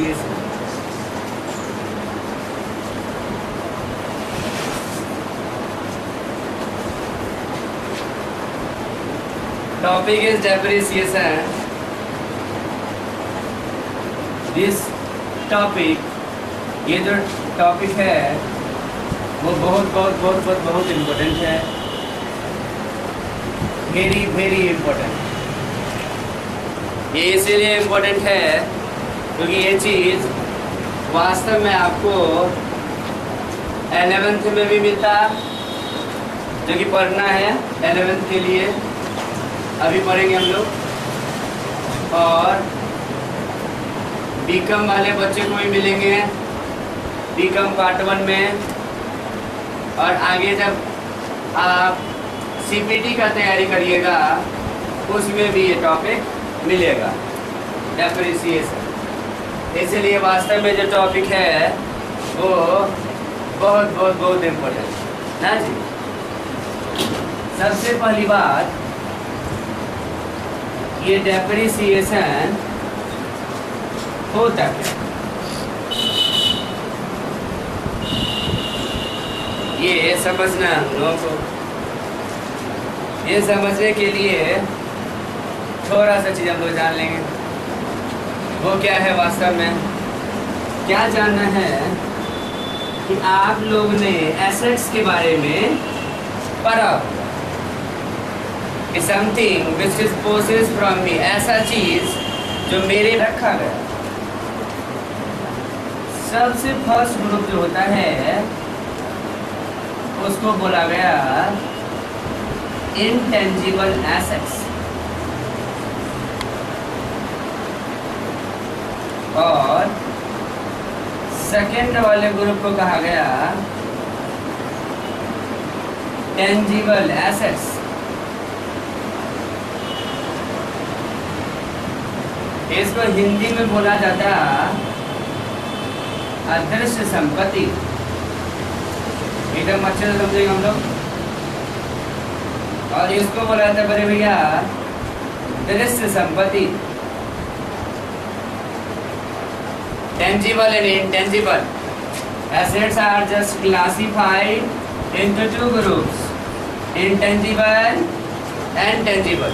Depreciation. Topic is depreciation. This topic, ये जो topic है वो बहुत बहुत बहुत बहुत बहुत इम्पोर्टेंट है, वेरी वेरी इम्पोर्टेंट। ये इसीलिए इम्पोर्टेंट है क्योंकि ये चीज़ वास्तव में आपको 11th में भी मिलता, जो कि पढ़ना है 11th के लिए, अभी पढ़ेंगे हम लोग। और बीकॉम वाले बच्चे को भी मिलेंगे बीकॉम पार्ट 1 में। और आगे जब आप सीपीटी का तैयारी करिएगा उसमें भी ये टॉपिक मिलेगा, डेप्रिसिएशन। इसलिए वास्तव में जो टॉपिक है वो बहुत बहुत बहुत इम्पोर्टेंट ना जी। सबसे पहली बात, ये डेप्रिसिएशन होता क्या, ये समझना हम लोगों को। ये समझने के लिए थोड़ा सा चीज़ हम लोग जान लेंगे। वो क्या है वास्तव में, क्या जानना है कि आप लोग ने एसेट्स के बारे में पढ़ा, something which is possess from me, ऐसा चीज जो मेरे रखा गया। सबसे फर्स्ट ग्रुप जो होता है उसको बोला गया इनटेंजिबल एसेट्स, और सेकेंड वाले ग्रुप को कहा गया टेंजिबल एसेट्स। इसको हिंदी में बोला जाता अदृश्य संपत्ति। एकदम अच्छे से समझेंगे हम लोग। और इसको बोला जाता है बड़े भैया दृश्य संपत्ति, tangible and intangible. Assets are just classified into two groups, intangible and tangible.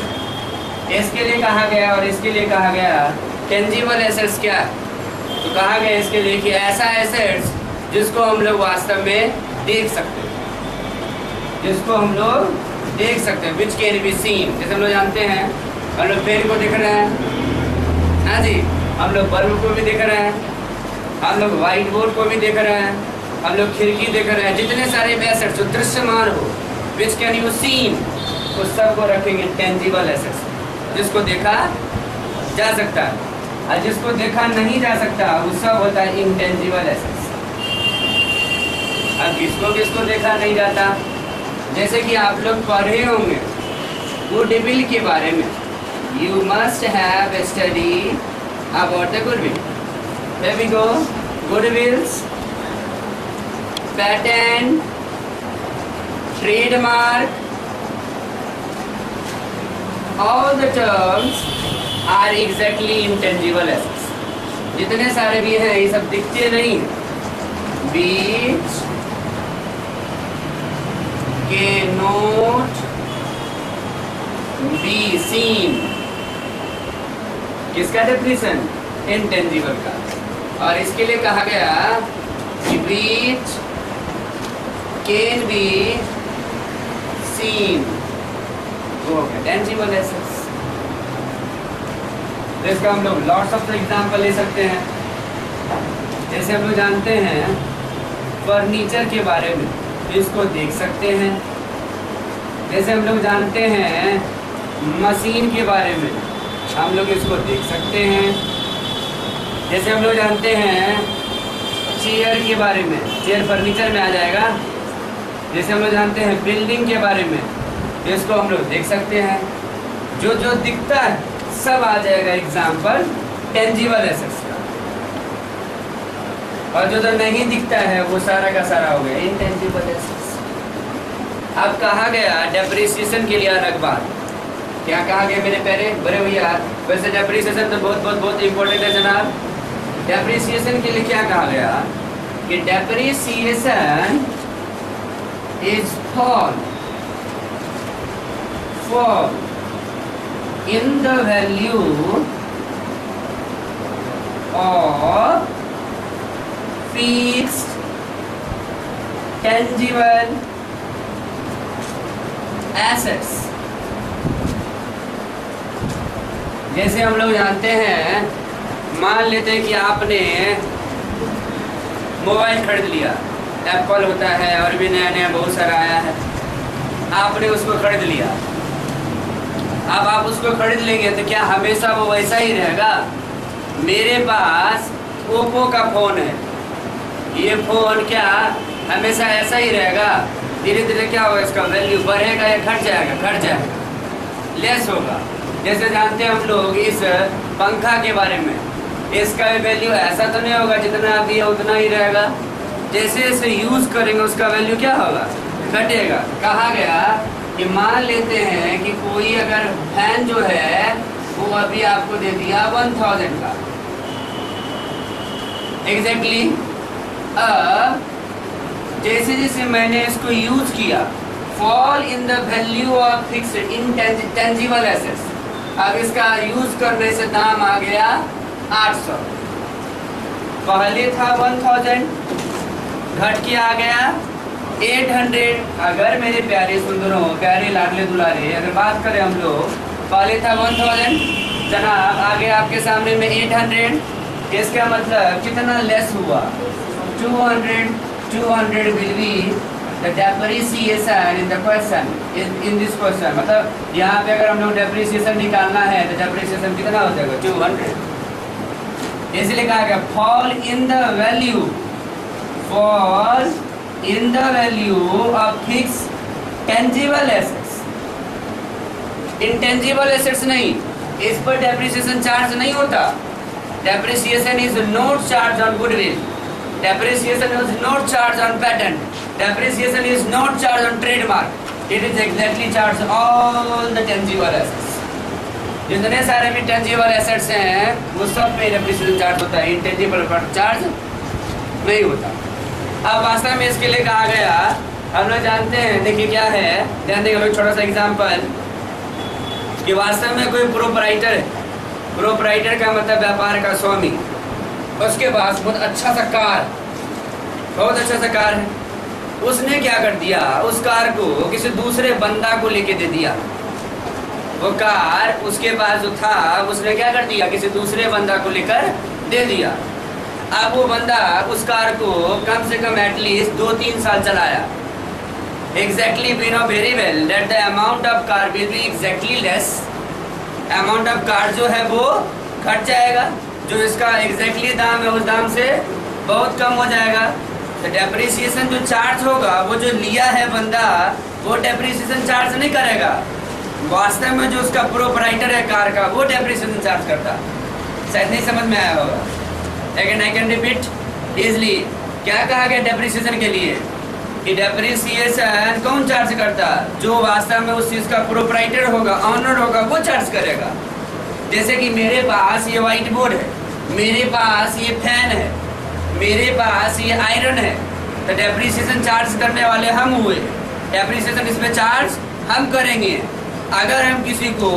इसके लिए कहा गया और इसके लिए कहा गया टेंजिबल एसेट्स। क्या तो कहा गया इसके लिए कि ऐसा एसेट्स जिसको हम लोग वास्तव में देख सकते हैं, जिसको हम लोग देख सकते हैं, विच कैन बी सीन। जैसे हम लोग जानते हैं, हम लोग पेन को देख रहे हैं हाँ जी, हम लोग बल्ब को भी देख रहे हैं, हम लोग व्हाइट बोर्ड को भी देख रहे हैं, हम लोग खिड़की देख रहे हैं। जितने सारे एसेट्स जो दृश्यमान हो, विच कैन यू सीन, उस सब को रखेंगे टेंजिबल एसेट्स, जिसको देखा जा सकता है। और जिसको देखा नहीं जा सकता वो सब होता है इनटेंजिबल एसेट्स। अब किसको किसको देखा नहीं जाता, जैसे कि आप लोग पढ़े होंगे गुडविल के बारे में। You must have study about the goodwill. There we go. Goodwills, patent, trademark, all the terms are exactly intangible assets. जितने सारे भी हैं ये सब दिखते नहीं, which cannot be seen। किसका डेफिनेशन, इंटेंजिबल का। और इसके लिए कहा गया कि which can be seen, वो टेंजिबल एसेट्स। तो इसका हम लोग लॉट्स ऑफ एग्जाम्पल ले सकते हैं। जैसे हम लोग जानते हैं फर्नीचर के बारे में, इसको देख सकते हैं। जैसे हम लोग जानते हैं मशीन के बारे में, हम लोग इसको देख सकते हैं। जैसे हम लोग जानते हैं चेयर के बारे में, चेयर फर्नीचर में आ जाएगा। जैसे हम लोग जानते हैं बिल्डिंग के बारे में, इसको हम लोग देख सकते हैं। जो जो दिखता है सब आ जाएगा एग्जाम्पल टेंजिबल एसेट्स का। और जो जो नहीं दिखता है वो सारा का सारा हो गया इनटेंजिबल एसेट्स। अब कहा गया डेप्रिसिएशन के लिए अलग बात। क्या कहा गया मेरे प्यारे बड़े भैया, वैसे डेप्रिसिएशन तो बहुत बहुत बहुत इंपॉर्टेंट है जनाब। डेप्रिसिएशन के लिए क्या कहा गया कि depreciation is fall in the value of fixed tangible assets। जैसे हम लोग जानते हैं, मान लेते हैं कि आपने मोबाइल खरीद लिया, एप्पल होता है और भी नया नया बहुत सारा आया है, आपने उसको खरीद लिया। अब आप उसको खरीद लेंगे तो क्या हमेशा वो वैसा ही रहेगा? मेरे पास ओप्पो का फ़ोन है, ये फ़ोन क्या हमेशा ऐसा ही रहेगा? धीरे धीरे क्या होगा, इसका वैल्यू बढ़ेगा या घट जाएगा? घट जाएगा, लेस होगा। जैसे जानते हैं हम लोग इस पंखा के बारे में, इसका वैल्यू ऐसा तो नहीं होगा जितना आप दिया उतना ही रहेगा। जैसे जैसे यूज़ करेंगे उसका वैल्यू क्या होगा? घटेगा। कहा गया कि मान लेते हैं कि कोई अगर फैन जो है वो अभी आपको दे दिया 1000 का एग्जैक्टली। जैसे जैसे मैंने इसको यूज किया, fall in the value of fixed intangible assets. अब इसका यूज करने से दाम आ गया 800, पहले था 1000, घट के आ गया 800। अगर मेरे प्यारे सुंदरों, प्यारे लाडले दुलारे, अगर बात करें हम लोग, पहले था 1000 जनाब, आगे आपके सामने में 800, इसका मतलब कितना लेस हुआ? 200 will be the depreciation in the question in this question। मतलब यहाँ पे अगर हम लोग डेप्रिसिएशन निकालना है तो डेप्रिसिएशन कितना हो जाएगा? 200। इसलिए कहा गया fall in the value, fall in the value of fixed tangible assets। intangible assets नहीं, इस पर डेप्रिसिएशन चार्ज नहीं होता। Depreciation is not charge on goodwill, depreciation is not charged on patent, depreciation is not charged on trademark, it is exactly charged all the tangible assets। जितने सारे भी tangible assets हैं वो सब पे depreciation चार्ज होता है, intangible पर चार्ज नहीं होता। अब वास्तव में इसके लिए कहा गया, हम लोग जानते हैं, देखिए क्या है, ध्यान देंगे लोग, छोटा सा एग्जाम्पल कि वास्तव में कोई प्रोपराइटर है, प्रोपराइटर का मतलब व्यापार का स्वामी, उसके पास बहुत अच्छा सा कार, बहुत अच्छा सा कार है, उसने क्या कर दिया, उस कार को किसी दूसरे बंदा को लेके दे दिया। वो कार उसके पास जो था उसने क्या कर दिया, किसी दूसरे बंदा को लेकर दे दिया। अब वो बंदा उस कार को कम से कम एटलीस्ट 2-3 साल चलाया। Exactly we know very well that the amount of car will be exactly less, amount of car जो है वो घट जाएगा, जो इसका एग्जैक्टली दाम है उस दाम से बहुत कम हो जाएगा। तो डेप्रिसिएशन जो चार्ज होगा, वो जो लिया है बंदा वो डेप्रिसिएशन चार्ज नहीं करेगा, वास्तव में जो उसका प्रोपराइटर है कार का वो डेप्रिसिएशन चार्ज करता। शायद नहीं समझ में आया होगा, लेकिन आई कैन रिपीट इजली। क्या कहा गया डेप्रिसिएशन के लिए कि डेप्रिसिएशन कौन चार्ज करता? जो वास्तव में उस चीज़ का प्रोपराइटर होगा, ऑनर होगा, वो चार्ज करेगा। जैसे कि मेरे पास ये व्हाइट बोर्ड है, मेरे पास ये फैन है, मेरे पास ये आयरन है, तो डेप्रिसिएशन चार्ज करने वाले हम हुए, डेप्रिसिएशन इसमें चार्ज हम करेंगे। अगर हम किसी को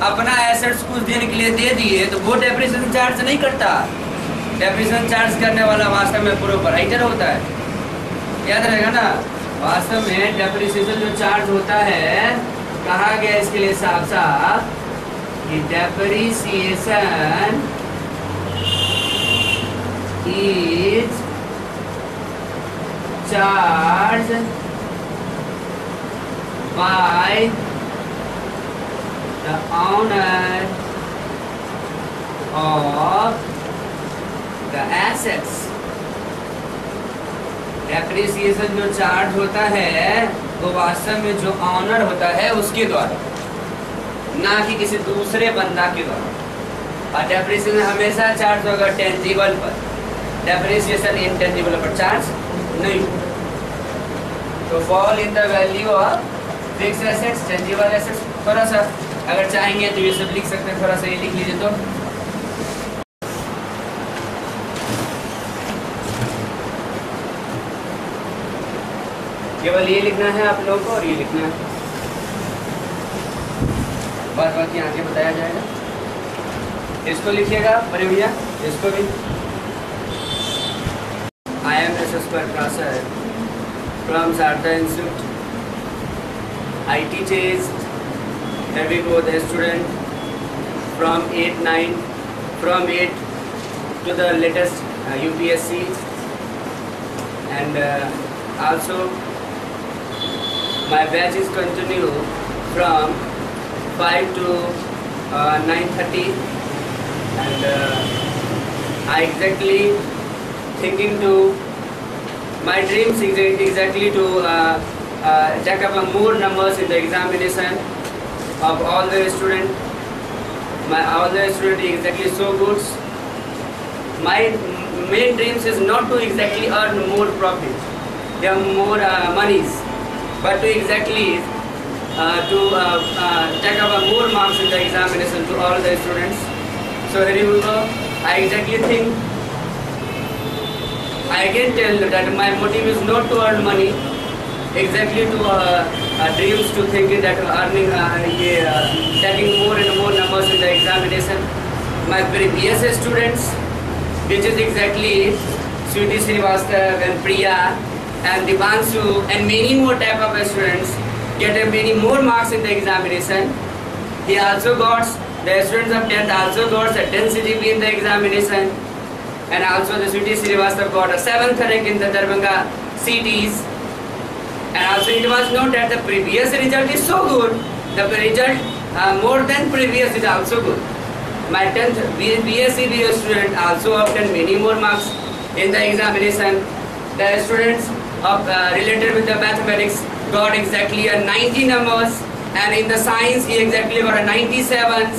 अपना एसेट्स कुछ दिन के लिए दे दिए तो वो डेप्रिसिएशन चार्ज नहीं करता, डेप्रिसिएशन चार्ज करने वाला वास्तव में प्रोपराइटर होता है। याद रहेगा ना, वास्तव में डेप्रिसिएशन जो चार्ज होता है, कहा गया इसके लिए साफ साफ कि depreciation is charged by the owner of the assets। Depreciation जो चार्ज होता है वो वास्तव में जो ऑनर होता है उसके द्वारा, ना कि किसी दूसरे बंदा के द्वारा। और डेप्रिसिएशन हमेशा चार्ज होगा टेंजिबल पर, डेप्रिसिएशन इनटेंजिबल पर चार्ज नहीं। तो fall in the value of fixed assets, tangible assets. थोड़ा सा अगर चाहेंगे तो ये सब लिख सकते हैं, थोड़ा सा ये लिख लीजिए। तो केवल ये लिखना है आप लोगों को और ये लिखना है, बात बाकी आगे बताया जाएगा। इसको लिखिएगा बड़े भैया, इसको भी। I am S.S. Prasad from Sarda Institute. I teach is, here we go, the student from 8, 9, from 8 to the latest UPSC, and also my batch is continue from 5 to 9:30, and I exactly thinking to my dreams exactly to jack up more numbers in the examination of all the student. All the student is exactly so good. My main dreams is not to exactly earn more profit, there are more monies, but to exactly to take up more marks in the examination to all the students. So here we go. I exactly think, I can tell that my motive is not to earn money, exactly to dreams to thinking that earning taking more and more numbers in the examination. My previous students, which is exactly Sweetie Srivastava and Priya and Dipanshu and many more type of students, get many more marks in the examination. He also got, the students of 10th also got a 10 CGP in the examination, and also the Sweetie Srivastava got a 7th rank in the Darbhanga CTs. And also it was known that the previous result is so good, the result more than previous is also good. My 10th BSc BA student also obtained many more marks in the examination. The students of related with the mathematics got exactly a 90 numbers, and in the science he exactly got a 97.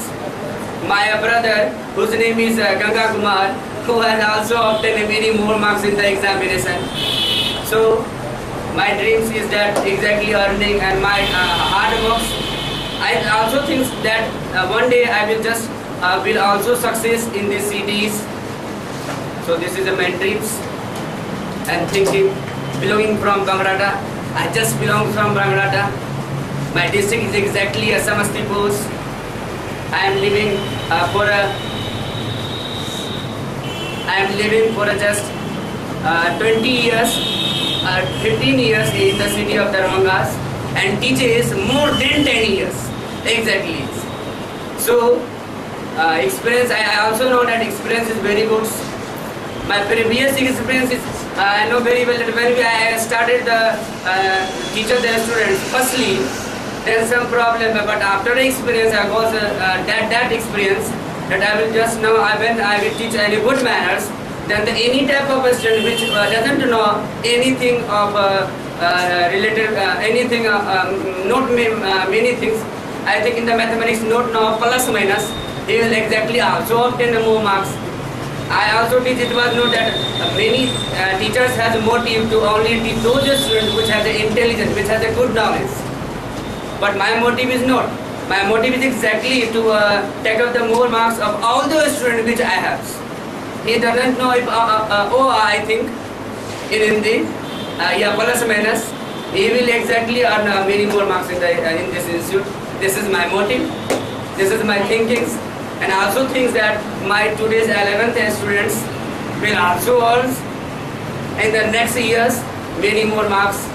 My brother, whose name is Ganga Kumar, who has also obtained many more marks in the examination. So my dreams is that exactly earning and my hard works. I also think that one day I will just will also success in these cities. So this is my dreams and thinking. Belonging from Bangladesh, I just belong from Bangladesh. My district is exactly a Samastipur. I am living for just 20 years, 15 years in the city of Darbhanga, and teaches more than 10 years exactly. So experience, I also know that experience is very good. My previous experience is, I know very well that when I started the teacher the students, firstly there is some problem, but after the experience I got that experience that I will just know when I will teach any good manners, then any type of a student which doesn't know anything of related anything, not many things. I think in the mathematics not know plus minus, he will exactly also obtain more marks. I also teach, it was known that many teachers has a motive to only teach those students which has the intelligence, which has a good knowledge. But my motive is not. My motive is exactly to take up the more marks of all the students which I have. He doesn't know if I think in Hindi, yeah, plus minus, he will exactly earn many more marks in this institute. This is my motive. This is my thinkings. And I also think that my today's 11th students will also earn in the next years many more marks.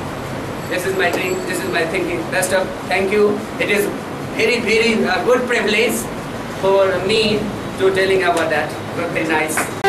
This is my dream, this is my thinking. Best of, thank you. It is very, very good privilege for me to telling about that. Very nice.